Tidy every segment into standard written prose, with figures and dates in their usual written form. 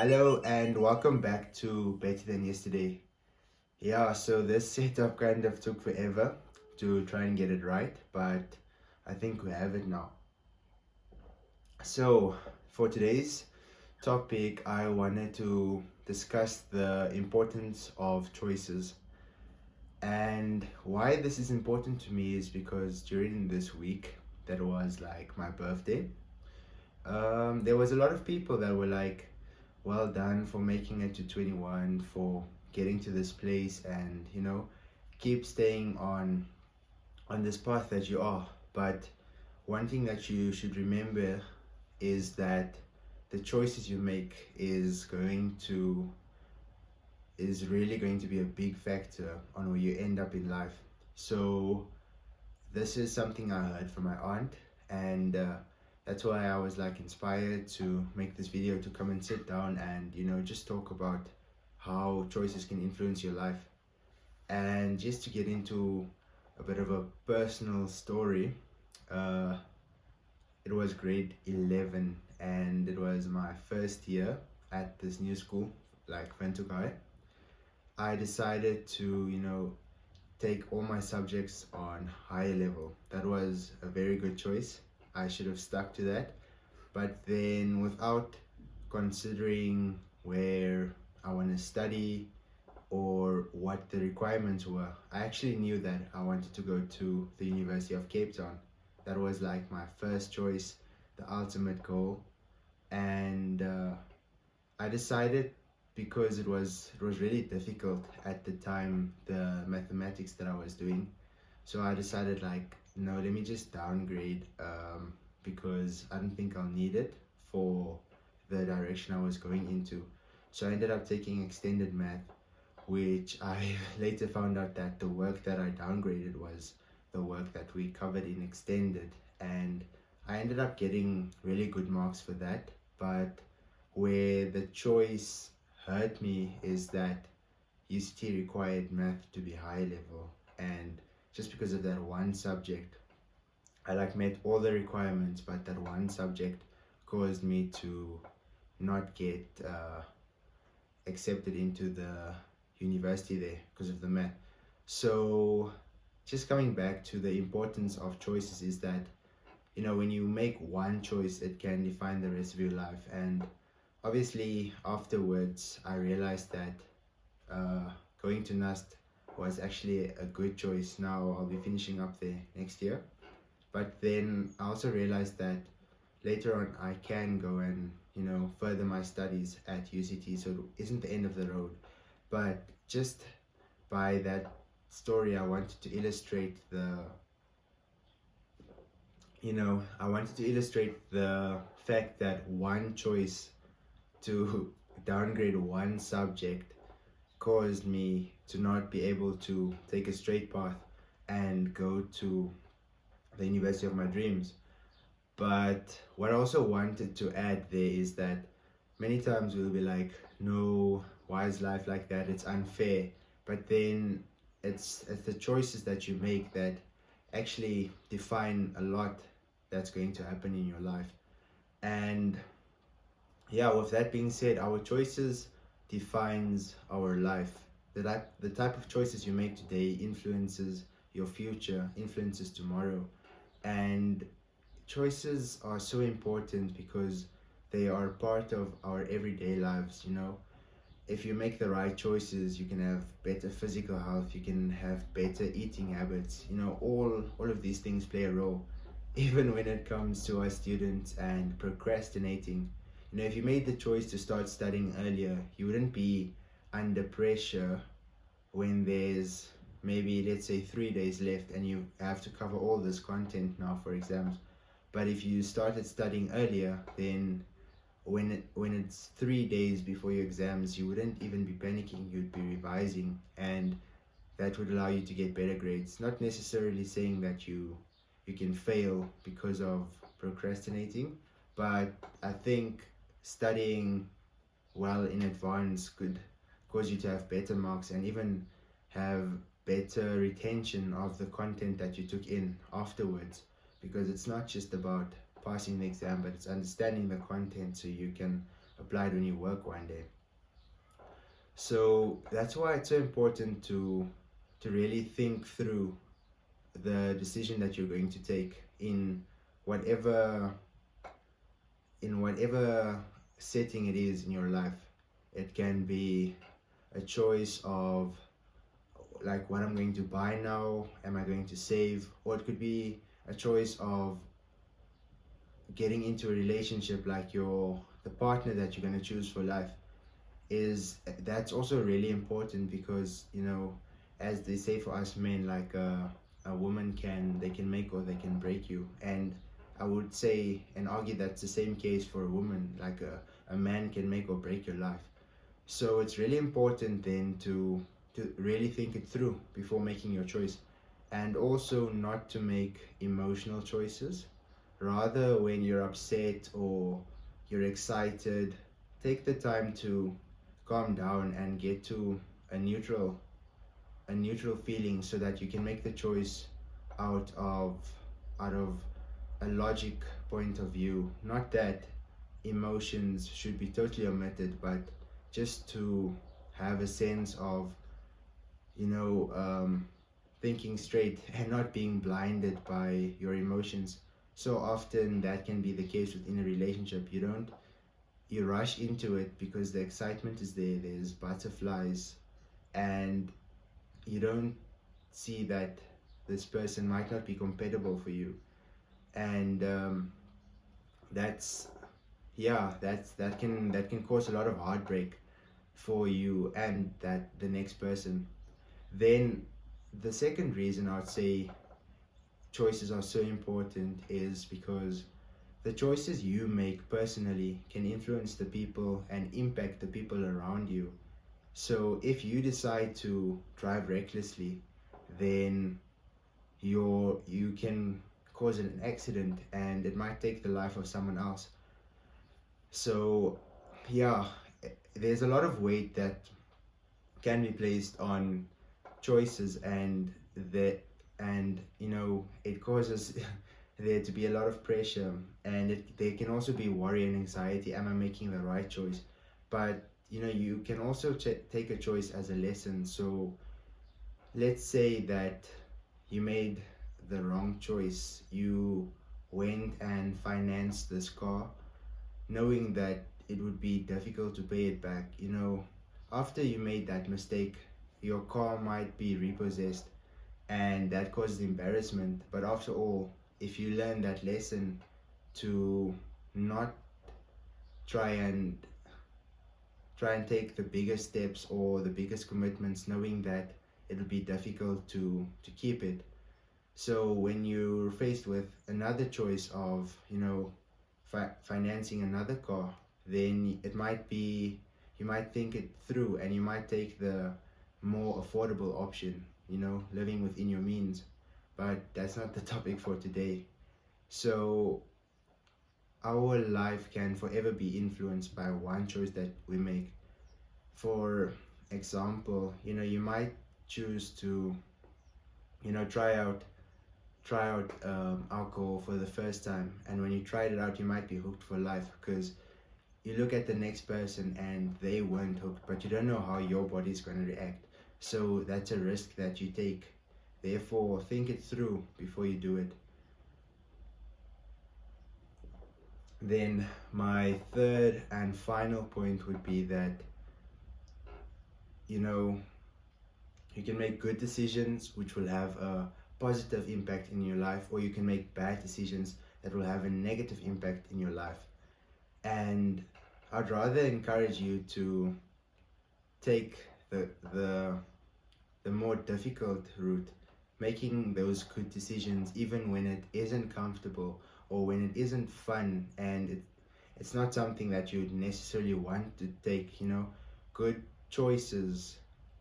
Hello and welcome back to Better Than Yesterday. Yeah, so this setup kind of took forever to try and get it right, but I think we have it now. So, for today's topic, I wanted to discuss the importance of choices. And why this is important to me is because during this week, that was like my birthday, there was a lot of people that were like, well done for making it to 21, for getting to this place, and keep staying on this path that you are. But one thing that you should remember is that the choices you make is really going to be a big factor on where you end up in life. So this is something I heard from my aunt, and that's why I was like inspired to make this video, to come and sit down and just talk about how choices can influence your life. And just to get into a bit of a personal story, uh, it was grade 11 and it was my first year at this new school, like Ventukai. I decided to take all my subjects on higher level. That was a very good choice. I should have stuck to that. But then, without considering where I want to study or what the requirements were, I actually knew that I wanted to go to the University of Cape Town. That was like my first choice, the ultimate goal. And I decided, because it was really difficult at the time, the mathematics that I was doing. So I decided, like, no, let me just downgrade, because I don't think I'll need it for the direction I was going into. So I ended up taking extended math, which I later found out that the work that I downgraded was the work that we covered in extended, and I ended up getting really good marks for that. But where the choice hurt me is that UCT required math to be high level, and just because of that one subject, I like met all the requirements, but that one subject caused me to not get accepted into the university there because of the math. So just coming back to the importance of choices is that when you make one choice, it can define the rest of your life. And obviously afterwards I realized that going to NUST was actually a good choice. Now I'll be finishing up there next year. But then I also realized that later on I can go and further my studies at UCT, so it isn't the end of the road. But just by that story, I wanted to illustrate the fact that one choice to downgrade one subject caused me to not be able to take a straight path and go to the university of my dreams. But what I also wanted to add there is that many times we'll be like, no, why is life like that? It's unfair. But then it's the choices that you make that actually define a lot that's going to happen in your life. And yeah, with that being said, our choices defines our life. The type of choices you make today influences your future, influences tomorrow. And choices are so important because they are part of our everyday lives. If you make the right choices, you can have better physical health, you can have better eating habits. All of these things play a role. Even when it comes to our students and procrastinating, if you made the choice to start studying earlier, you wouldn't be under pressure when there's maybe, let's say, 3 days left and you have to cover all this content now for exams. But if you started studying earlier, then when it's 3 days before your exams, you wouldn't even be panicking, you'd be revising, and that would allow you to get better grades. Not necessarily saying that you can fail because of procrastinating, but I think studying well in advance could cause you to have better marks and even have better retention of the content that you took in afterwards, because it's not just about passing the exam, but it's understanding the content so you can applied when you work one day. So that's why it's so important to really think through the decision that you're going to take whatever in whatever setting it is in your life. It can be a choice of like what I'm going to buy now, am I going to save, or it could be a choice of getting into a relationship, like the partner that you're going to choose for life. That's also really important because, as they say for us men, like a woman they can make or they can break you. And I would say and argue that's the same case for a woman, like a man can make or break your life. So it's really important then to really think it through before making your choice, and also not to make emotional choices. Rather, when you're upset or you're excited, take the time to calm down and get to a neutral feeling so that you can make the choice out of out of a logic point of view. Not that emotions should be totally omitted, but just to have a sense of thinking straight and not being blinded by your emotions. So often that can be the case within a relationship. You rush into it because the excitement is there, there's butterflies, and you don't see that this person might not be compatible for you. And that's that can cause a lot of heartbreak for you and that the next person. Then the second reason I would say choices are so important is because the choices you make personally can influence the people and impact the people around you. So if you decide to drive recklessly, then you can cause an accident and it might take the life of someone else. So yeah, there's a lot of weight that can be placed on choices, and it causes there to be a lot of pressure, and there can also be worry and anxiety. Am I making the right choice? But you can also take a choice as a lesson. So let's say that you made the wrong choice. You went and financed this car knowing that it would be difficult to pay it back. After you made that mistake, your car might be repossessed, and that causes embarrassment. But after all, if you learn that lesson to not try and take the biggest steps or the biggest commitments, knowing that it'll be difficult to keep it. So when you're faced with another choice of financing another car, then it might be you might think it through and you might take the more affordable option, living within your means. But that's not the topic for today. So our life can forever be influenced by one choice that we make. For example, you might choose to try out alcohol for the first time, and when you tried it out you might be hooked for life, because you look at the next person and they weren't hooked, but you don't know how your body's going to react. So that's a risk that you take. Therefore, think it through before you do it. Then my third and final point would be that you can make good decisions which will have a positive impact in your life, or you can make bad decisions that will have a negative impact in your life. And I'd rather encourage you to take the more difficult route, making those good decisions even when it isn't comfortable or when it isn't fun, and it's not something that you'd necessarily want to take. Good choices,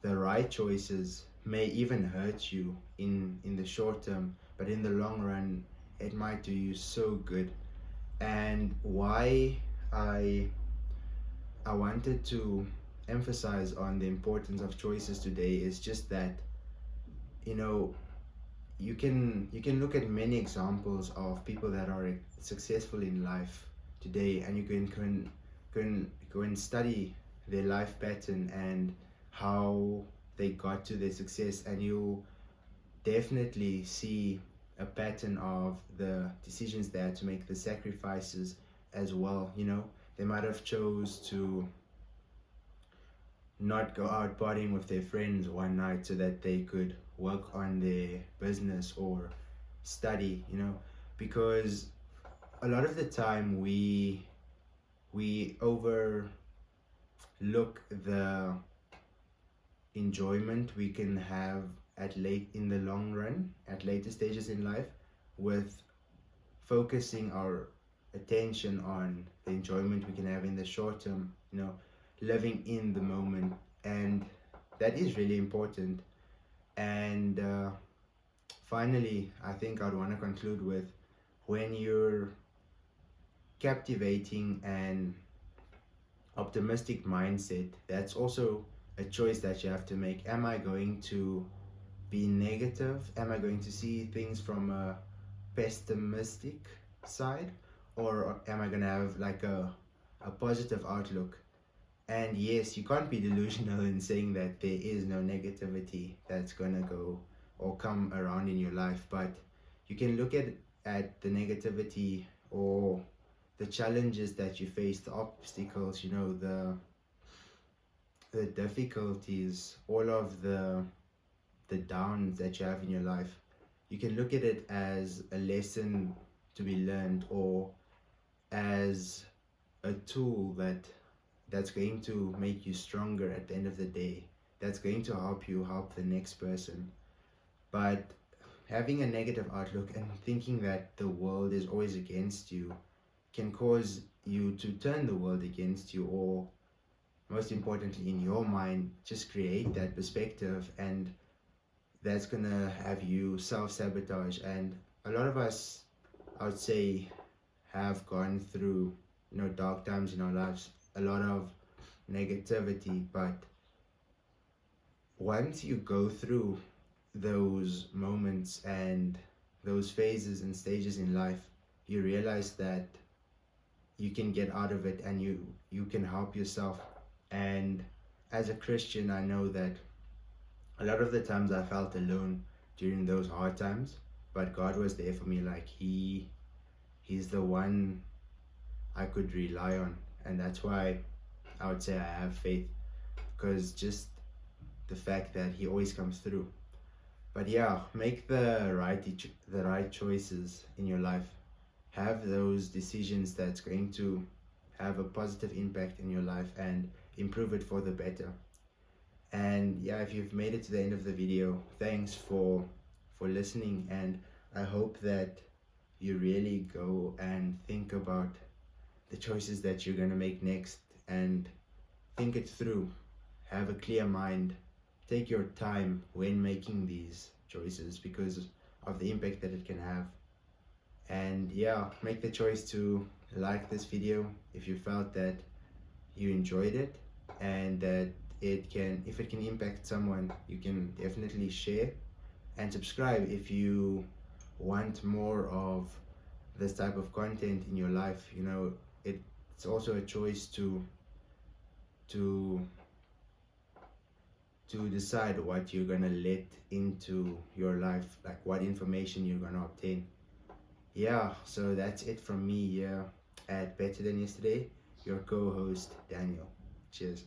the right choices, may even hurt you in the short term, but in the long run it might do you so good. And why I wanted to emphasize on the importance of choices today is just that you can look at many examples of people that are successful in life today, and you can go and study their life pattern and how they got to their success, and you'll definitely see a pattern of the decisions they had to make, the sacrifices as well. You know, they might have chose to not go out partying with their friends one night so that they could work on their business or study, you know, because a lot of the time we overlook the enjoyment we can have at late in the long run, at later stages in life, with focusing our attention on the enjoyment we can have in the short term, you know, living in the moment. And that is really important. And finally, I think I'd want to conclude with, when you're captivating an optimistic mindset, that's also a choice that you have to make. Am I going to be negative? Am I going to see things from a pessimistic side? Or am I going to have like a positive outlook? And yes, you can't be delusional in saying that there is no negativity that's going to go or come around in your life, but you can look at the negativity or the challenges that you face, the obstacles, you know, the difficulties, all of the downs that you have in your life. You can look at it as a lesson to be learned, or as a tool that's going to make you stronger at the end of the day, that's going to help you help the next person. But having a negative outlook and thinking that the world is always against you can cause you to turn the world against you, or most importantly in your mind, just create that perspective, and that's gonna have you self-sabotage. And a lot of us, I would say, have gone through, you know, dark times in our lives, a lot of negativity, but once you go through those moments and those phases and stages in life, you realize that you can get out of it, and you can help yourself. And as a Christian, I know that a lot of the times I felt alone during those hard times, but God was there for me. Like he's the one I could rely on, and that's why I would say I have faith, because just the fact that he always comes through. But yeah, make the right choices in your life. Have those decisions that's going to have a positive impact in your life and improve it for the better. And yeah, if you've made it to the end of the video, thanks for listening, and I hope that you really go and think about the choices that you're going to make next, and think it through. Have a clear mind. Take your time when making these choices because of the impact that it can have. And yeah, make the choice to like this video if you felt that you enjoyed it, and that if it can impact someone, you can definitely share, and subscribe if you want more of this type of content in your life. You know, it's also a choice to decide what you're gonna let into your life, like what information you're gonna obtain. Yeah, so that's it from me here at Better Than Yesterday, your co-host Daniel. Cheers.